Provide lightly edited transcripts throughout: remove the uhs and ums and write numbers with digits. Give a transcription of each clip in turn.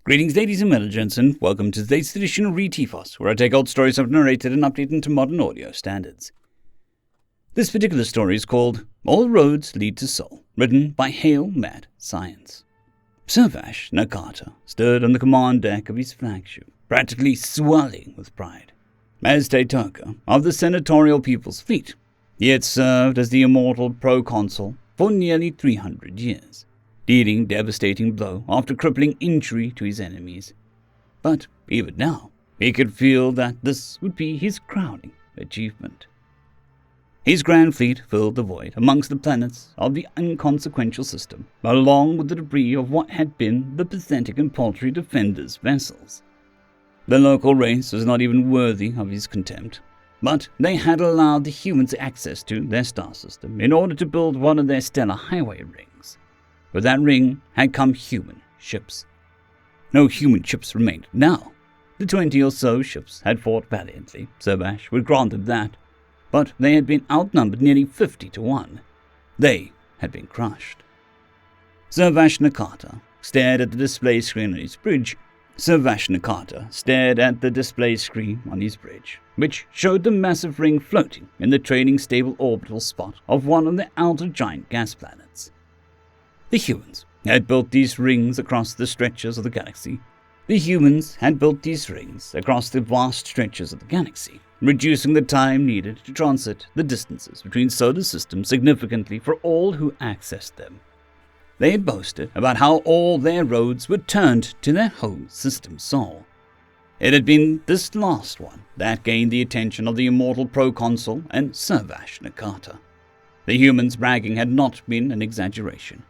Greetings ladies and gents, and welcome to today's edition of RE391, where I take old stories I've narrated and update into modern audio standards. This particular story is called All Roads Lead to Seoul, written by HailMadScience. Servash Nakata stood on the command deck of his flagship, practically swelling with pride. As Taitoka of the Senatorial People's Fleet, he had served as the immortal proconsul for nearly 300 years. Dealing devastating blow after crippling injury to his enemies. But even now, he could feel that this would be his crowning achievement. His grand fleet filled the void amongst the planets of the inconsequential system, along with the debris of what had been the pathetic and paltry defenders' vessels. The local race was not even worthy of his contempt, but they had allowed the humans access to their star system in order to build one of their stellar highway rings. With that ring had come human ships. No human ships remained now. The 20 or so ships had fought valiantly, Servash would grant them that, but they had been outnumbered nearly 50 to 1. They had been crushed. Servash Nakata stared at the display screen on his bridge. Which showed the massive ring floating in the training stable orbital spot of one of the outer giant gas planets. The humans had built these rings across the stretches of the galaxy. Reducing the time needed to transit the distances between solar systems significantly for all who accessed them. They had boasted about how all their roads were turned to their home system Sol. It had been this last one that gained the attention of the immortal proconsul and Servash Nakata. The humans' bragging had not been an exaggeration.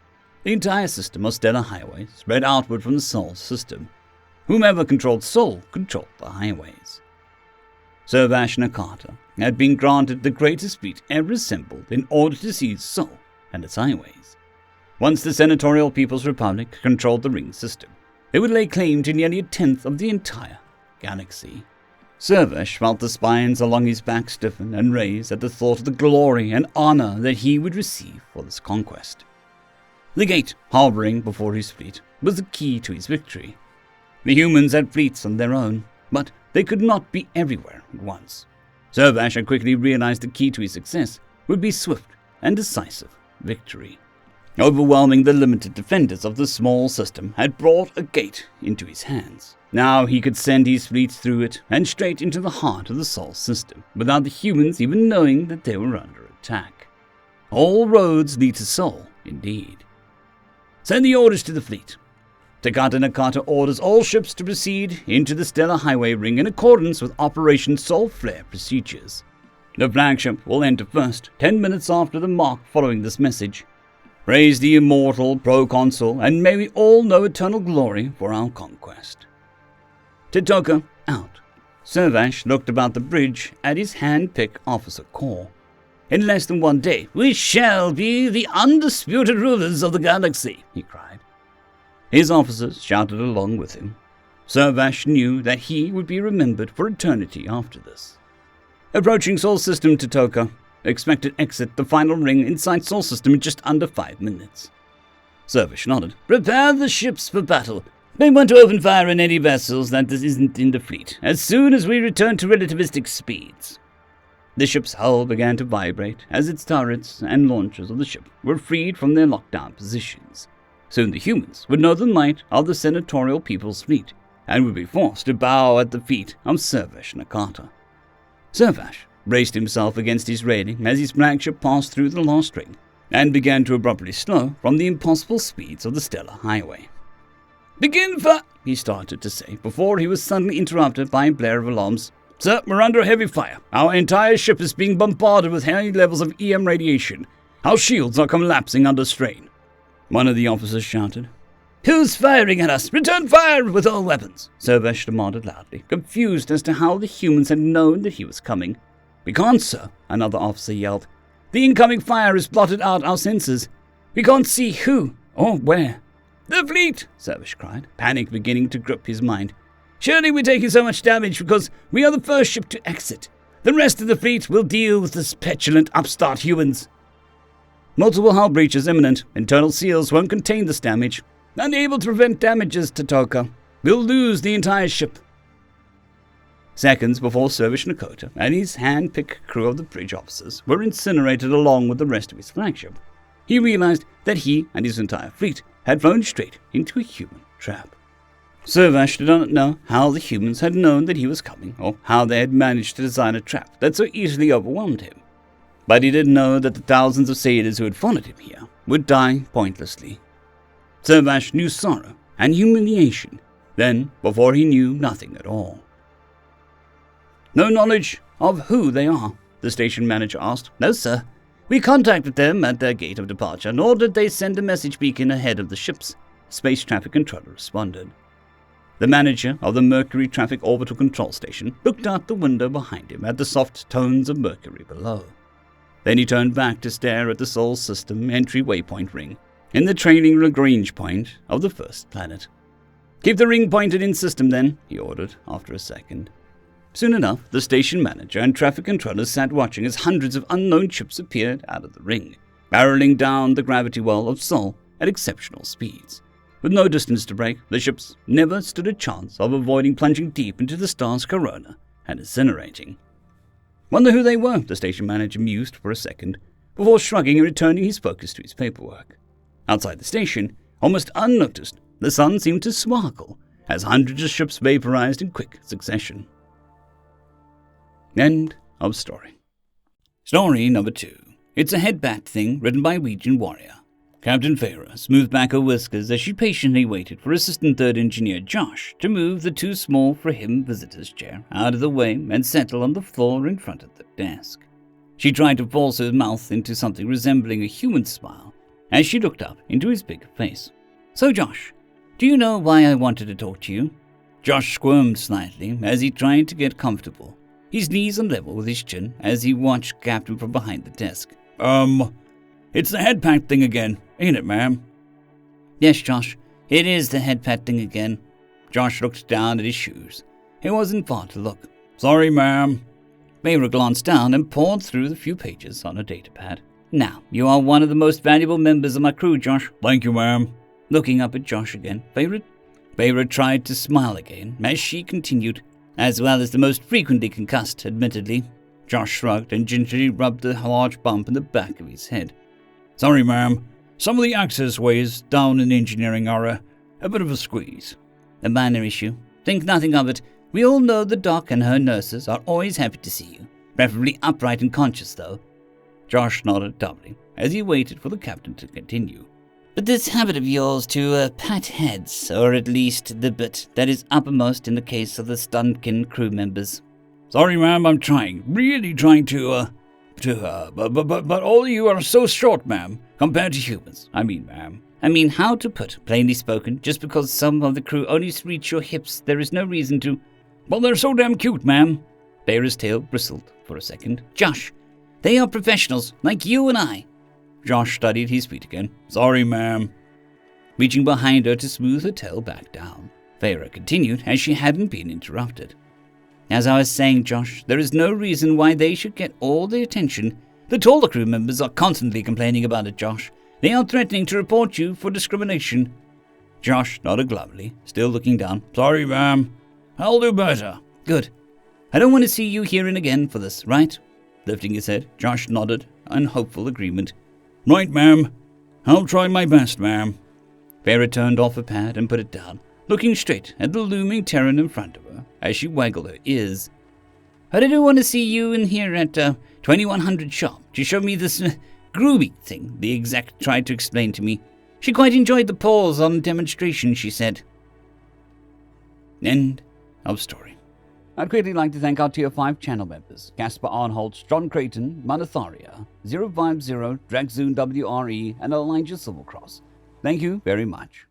The entire system of stellar highways spread outward from the Sol system. Whomever controlled Sol controlled the highways. Servash Nakata had been granted the greatest fleet ever assembled in order to seize Sol and its highways. Once the Senatorial People's Republic controlled the ring system, they would lay claim to nearly a tenth of the entire galaxy. Servash felt the spines along his back stiffen and raise at the thought of the glory and honor that he would receive for this conquest. The gate hovering before his fleet was the key to his victory. The humans had fleets on their own, but they could not be everywhere at once. Servash had quickly realized the key to his success would be swift and decisive victory. Overwhelming the limited defenders of the small system had brought a gate into his hands. Now he could send his fleets through it and straight into the heart of the Sol system, without the humans even knowing that they were under attack. All roads lead to Sol, indeed. Send the orders to the fleet. Takata Nakata orders all ships to proceed into the stellar highway ring in accordance with Operation Sol Flare procedures. The flagship will enter first, 10 minutes after the mark following this message. Praise the immortal proconsul, and may we all know eternal glory for our conquest. Taitoka out. Servash looked about the bridge at his hand-picked officer corps. In less than 1 day, we shall be the undisputed rulers of the galaxy, he cried. His officers shouted along with him. Servash knew that he would be remembered for eternity after this. Approaching Sol System, Taitoka. Expected exit the final ring inside Sol System in just under 5 minutes. Servash nodded. Prepare the ships for battle. They want to open fire on any vessels that isn't in the fleet, as soon as we return to relativistic speeds. The ship's hull began to vibrate as its turrets and launchers of the ship were freed from their lockdown positions. Soon the humans would know the might of the Senatorial People's Fleet and would be forced to bow at the feet of Servash Nakata. Servash braced himself against his railing as his flagship passed through the last ring and began to abruptly slow from the impossible speeds of the stellar highway. Begin fire, he started to say before he was suddenly interrupted by a blare of alarms. Sir, we're under heavy fire. Our entire ship is being bombarded with high levels of EM radiation. Our shields are collapsing under strain. One of the officers shouted. Who's firing at us? Return fire with all weapons, Servash demanded loudly, confused as to how the humans had known that he was coming. We can't, sir, another officer yelled. The incoming fire has blotted out our sensors. We can't see who or where. The fleet, Servash cried, panic beginning to grip his mind. Surely we're taking so much damage because we are the first ship to exit. The rest of the fleet will deal with this petulant upstart humans. Multiple hull breaches imminent. Internal seals won't contain this damage. Unable to prevent damages, Taitoka. We'll lose the entire ship. Seconds before Servish Nakota and his hand-picked crew of the bridge officers were incinerated along with the rest of his flagship, he realized that he and his entire fleet had flown straight into a human trap. Servash did not know how the humans had known that he was coming, or how they had managed to design a trap that so easily overwhelmed him. But he did know that the thousands of sailors who had followed him here would die pointlessly. Servash knew sorrow and humiliation then before he knew nothing at all. No knowledge of who they are? The station manager asked. No, sir. We contacted them at their gate of departure, nor did they send a message beacon ahead of the ships. Space Traffic Controller responded. The manager of the Mercury Traffic Orbital Control Station looked out the window behind him at the soft tones of Mercury below. Then he turned back to stare at the Sol System entry waypoint ring in the trailing Lagrange point of the first planet. Keep the ring pointed in system then, he ordered after a second. Soon enough, the station manager and traffic controllers sat watching as hundreds of unknown ships appeared out of the ring, barreling down the gravity well of Sol at exceptional speeds. With no distance to break, the ships never stood a chance of avoiding plunging deep into the star's corona and incinerating. Wonder who they were, the station manager mused for a second, before shrugging and returning his focus to his paperwork. Outside the station, almost unnoticed, the sun seemed to sparkle as hundreds of ships vaporized in quick succession. End of story. Story number 2. It's a headbat thing written by WegianWarrior. Captain Farah smoothed back her whiskers as she patiently waited for Assistant Third Engineer Josh to move the too small for him visitor's chair out of the way and settle on the floor in front of the desk. She tried to force her mouth into something resembling a human smile as she looked up into his big face. So Josh, do you know why I wanted to talk to you? Josh squirmed slightly as he tried to get comfortable, his knees on level with his chin as he watched Captain from behind the desk. It's the head pat thing again, ain't it, ma'am? Yes, Josh, it is the head pat thing again. Josh looked down at his shoes. It wasn't far to look. Sorry, ma'am. Mayra glanced down and pored through the few pages on her datapad. Now, you are one of the most valuable members of my crew, Josh. Thank you, ma'am. Looking up at Josh again, Mayra tried to smile again as she continued, as well as the most frequently concussed, admittedly. Josh shrugged and gingerly rubbed the large bump in the back of his head. Sorry, ma'am. Some of the access ways down in engineering are a bit of a squeeze. A minor issue. Think nothing of it. We all know the doc and her nurses are always happy to see you. Preferably upright and conscious, though. Josh nodded doubly as he waited for the captain to continue. But this habit of yours to pat heads, or at least the bit that is uppermost in the case of the Stunkin crew members. Sorry, ma'am, I'm trying. Really trying but all of you are so short, ma'am, compared to humans. Ma'am. How to put, plainly spoken, just because some of the crew only reach your hips, there is no reason to... Well, they're so damn cute, ma'am. Bear's tail bristled for a second. Josh, they are professionals, like you and I. Josh studied his feet again. Sorry, ma'am. Reaching behind her to smooth her tail back down, Farah continued as she hadn't been interrupted. As I was saying, Josh, there is no reason why they should get all the attention. The taller crew members are constantly complaining about it, Josh. They are threatening to report you for discrimination. Josh nodded glumly, still looking down. Sorry, ma'am. I'll do better. Good. I don't want to see you hearing again for this, right? Lifting his head, Josh nodded in hopeful agreement. Right, ma'am. I'll try my best, ma'am. Farah turned off her pad and put it down, looking straight at the looming Terran in front of her as she waggled her ears. I didn't want to see you in here at 2100 sharp to show me this groovy thing the exec tried to explain to me. She quite enjoyed the pause on demonstration, she said. End of story. I'd greatly like to thank our Tier 5 channel members, Caspar Arnholtz, John Creighton, Manatharia, 050, Dragzoon WRE, and Elijah Silvercross. Thank you very much.